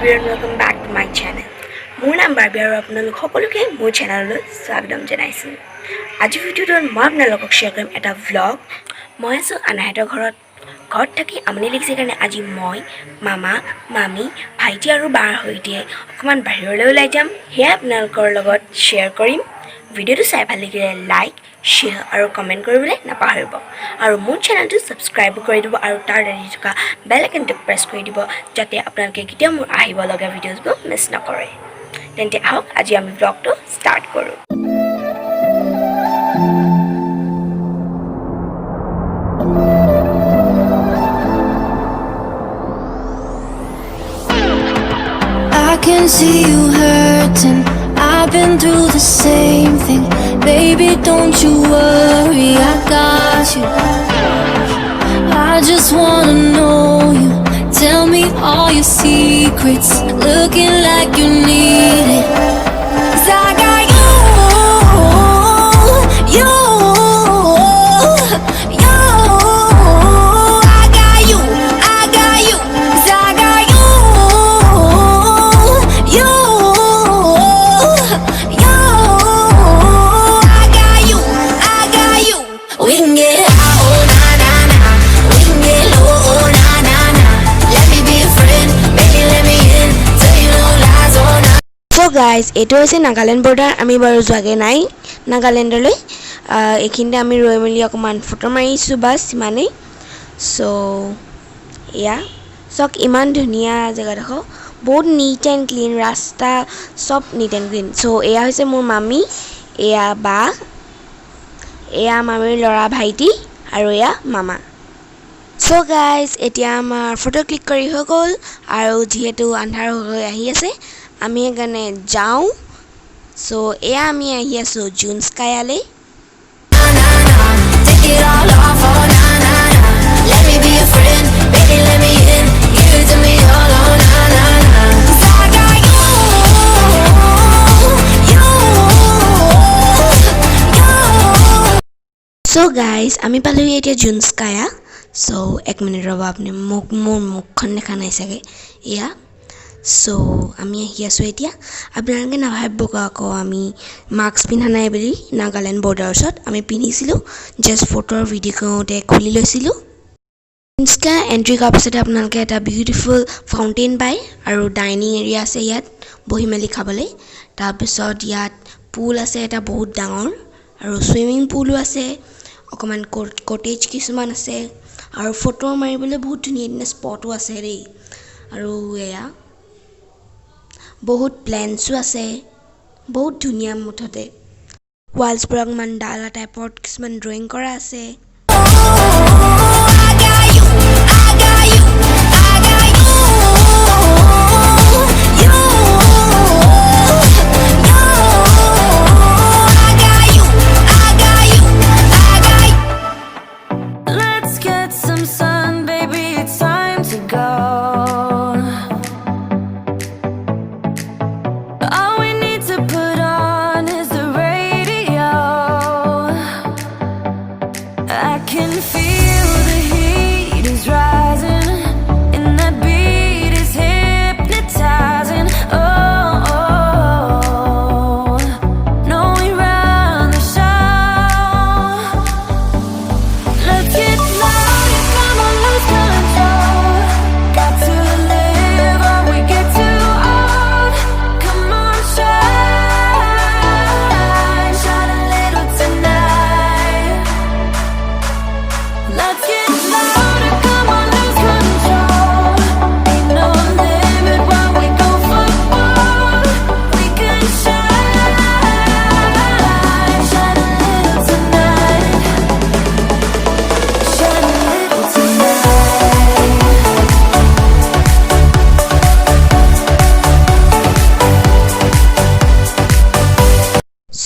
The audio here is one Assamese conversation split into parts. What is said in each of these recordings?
everyone, welcome back to my channel. মোৰ নাম Barbie আৰু আপোনালোক সকলোকে মোৰ চেনেললৈ স্বাগতম জনাইছো। আজি ভিডিঅ'টোত মই আপোনালোকক শ্বেয়াৰ কৰিম এটা vlog। মই আছো আনাহেতৰ ঘৰত থাকি আমনি লাগিছে কাৰণে আজি মই মামা, মামী, ভাইটি আৰু বাৰ সৈতে অকমান বাহিৰলৈ ওলাই যাম। হেয়া আপোনালোকৰ লগত শ্বেয়াৰ কৰিম। ভিডিঅ'টো চাই ভাল লাগিলে লাইক share আৰু কমেন্ট কৰিবলৈ নাপাহৰিব আৰু মোৰ চেনেলটো সাবস্ক্ৰাইব কৰি দিব আৰু তাৰ দাঁতি থকা বেল আইকনটো প্ৰেছ কৰি দিব যাতে আপোনালোকে কেতিয়া মোৰ আহিব লগা ভিডিঅ'ছবোৰ মিছ নকৰে। তেন্তে আহক আজি আমি ব্লগটো ষ্টাৰ্ট কৰোঁ। I can see you hurting. I've been through the same thing. Baby, don't you worry, I got you. I just wanna know you. Tell me all your secrets. Looking like you need it. 'Cause I got you, you, you. I got you, I got you. 'Cause I got you, you. We can get high, oh na na na. We can get low, oh na na na. Let me be a friend, baby, let me in. Tell you no lies, oh na. So guys, eto hoise Nagaland border. Ami baru jage nai Nagaland loi. Ekhinde ami roi meli okman photo marisu bas simane. So yeah, sok iman dhuniya jaga dekho. Bahut neat and clean rasta, sob neat and clean. So eya hoise mor mami, eya ba, এয়া মামিৰ লৰা ভাইটি আৰু এয়া মামা। সো গাইজ এতিয়া আমাৰ ফটো ক্লিক কৰি হৈ গ'ল আৰু যেহেতু আন্ধাৰ হৈ আহি আছে আমি এখানে যাওঁ। সো এয়া আমি আহি আছো জুনস্কায়ালে। So guys, আমি পালো এতিয়া জুনস্কায়া। So এক মিনিট ৰব আপুনি মোৰ মুখখন দেখা নাই চাগে এয়া। So আমি আহি আছো এতিয়া। আপোনালোকে নাভাবিব আকৌ আমি মাস্ক পিন্ধা নাই বুলি নাগালেণ্ড বৰ্ডাৰছত আমি পিন্ধিছিলো জাষ্ট ফটো ভিডিঅ' কৰোঁতে খুলি লৈছিলো। জুনস্কায়া এন্ট্ৰি কৰাৰ পিছতে আপোনালোকে এটা বিউটিফুল ফাউণ্টেইন পায় আৰু ডাইনিং এৰিয়া আছে ইয়াত বহি মেলি খাবলৈ। তাৰপিছত ইয়াত পুল আছে এটা বহুত ডাঙৰ আৰু সুইমিং পুলো আছে। অকমান কটেজ কিছুমান আছে আৰু ফটো মাৰিবলৈ বহুত ধুনীয়া ধুনীয়া স্পটো আছে দেই। আৰু এয়া বহুত প্লেন্টছো আছে, বহুত ধুনীয়া মুঠতে। ৱালছবোৰত মাণ্ডালা টাইপৰ কিছুমান ড্ৰয়িং কৰা আছে।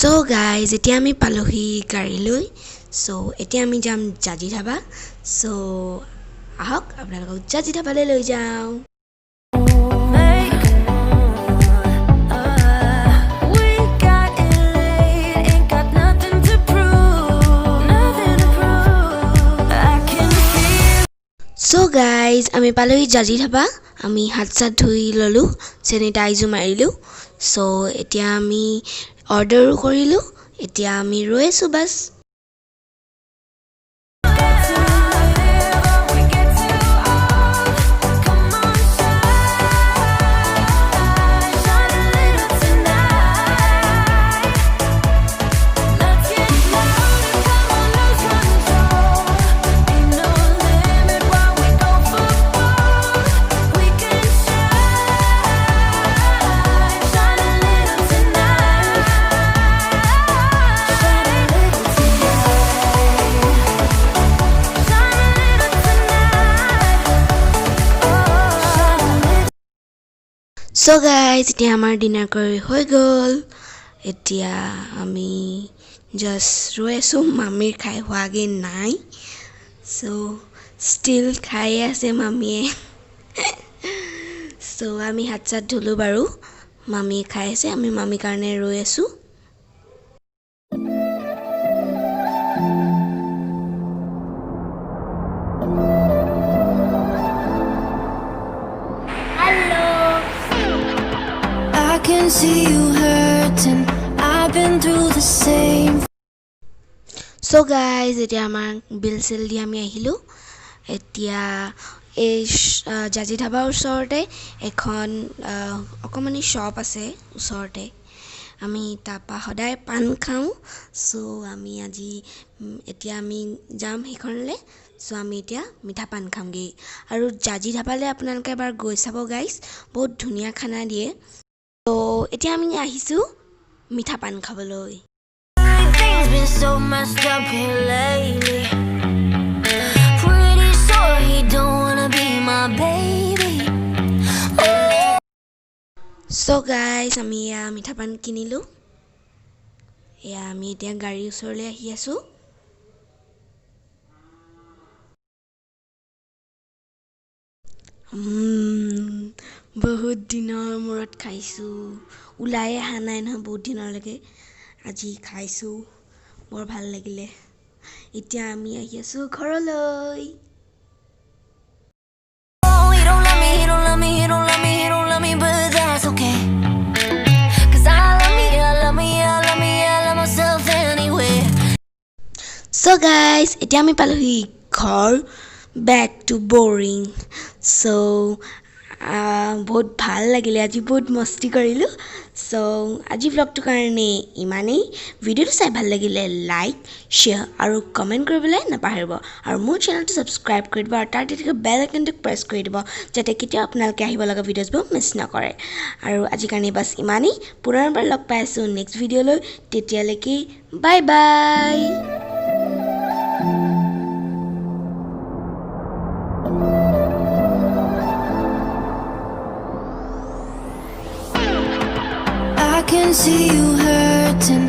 So guys, এতিয়া আমি পালোহি গাড়ীলৈ। So এতিয়া আমি যাম জাজি ধাবা। So আহক আপোনালোকক জাজি ধাবালৈ লৈ যাওঁ। So guys, guys, আমি পালোহি জাজি ধাবা আমি হাত চাত ধুই ললো স্যানিটাইজো মাৰিলো সো এতিয়া আমি অৰ্ডাৰো কৰিলো এতিয়া আমি ৰৈ আছো বাস So guys, এতিয়া আমাৰ ডিনাৰ কৰি হৈ গ'ল এতিয়া আমি জাস্ট ৰৈ আছো মামিৰ খাই হোৱাগে নাই so still খাই আছে মামিয়ে so আমি হাত চাত ধুলো বাৰু মামি খাই আছে আমি মামি কাৰণে ৰৈ আছো I can see you hurting. I've been through the same. So guys, এতিয়া আমাৰ বিল সেল দি আমি আহিলো এতিয়া এই জাজি ধাবাৰ ওচৰতে এখন অকমানি শপ আছে ওচৰতে আমি তাপা সদায় পান খাও সো আমি আজি এতিয়া আমি যাম হেখনলে সো আমি এতিয়া মিঠা পান খামগে আৰু জাজি ধাবালে আপোনালোকে এবাৰ গৈ চাব গাইস বহুত ধুনিয়া খানা দিয়ে তো এতিয়া আমি আহিছো মিঠা পান খাবলৈ Things been so messed up here lately. Pretty sure he don't wanna be my baby. So guys, আমি মিঠা পান কিনিলো এয়া আমি এতিয়া গাড়ী ওচৰলৈ আহি আছো বহুত দিনৰ মূৰত খাইছো উলাই আহা নাই নহয় বহুত দিনলৈকে আজি খাইছো বৰ ভাল লাগিলে এতিয়া আমি আহি আছো ঘৰলৈ Oh, he don't love me, he don't love me, he don't love me, he don't love me, but that's okay. 'Cause I love me, I love me, I love me, I love myself anyway. So guys, এতিয়া আমি পালোহি ঘৰ back to boring so বহুত ভাল লাগিলে আজি বহুত মস্তি কৰিলো so আজি vlogটো কাৰণে ইমানেই ভিডিওটো চাই ভাল লাগিলে লাইক শেয়াৰ আৰু কমেন্ট কৰিবলৈ নাপাহৰিব আৰু মোৰ চেনেলটো সাবস্ক্ৰাইব কৰি দিব আৰু তাৰ দিকে বেল আইকনটো প্ৰেছ কৰি দিব যাতে কেতিয়া আপোনালোকে আহিব লগা ভিডিওছবোৰ মিছ নকৰে আৰু আজি কাৰণে বাস ইমানেই পুনৰবাৰ লগ পাই আছো নেক্সট ভিডিওলৈ তেতিয়ালৈকে bye bye I can see you hurting.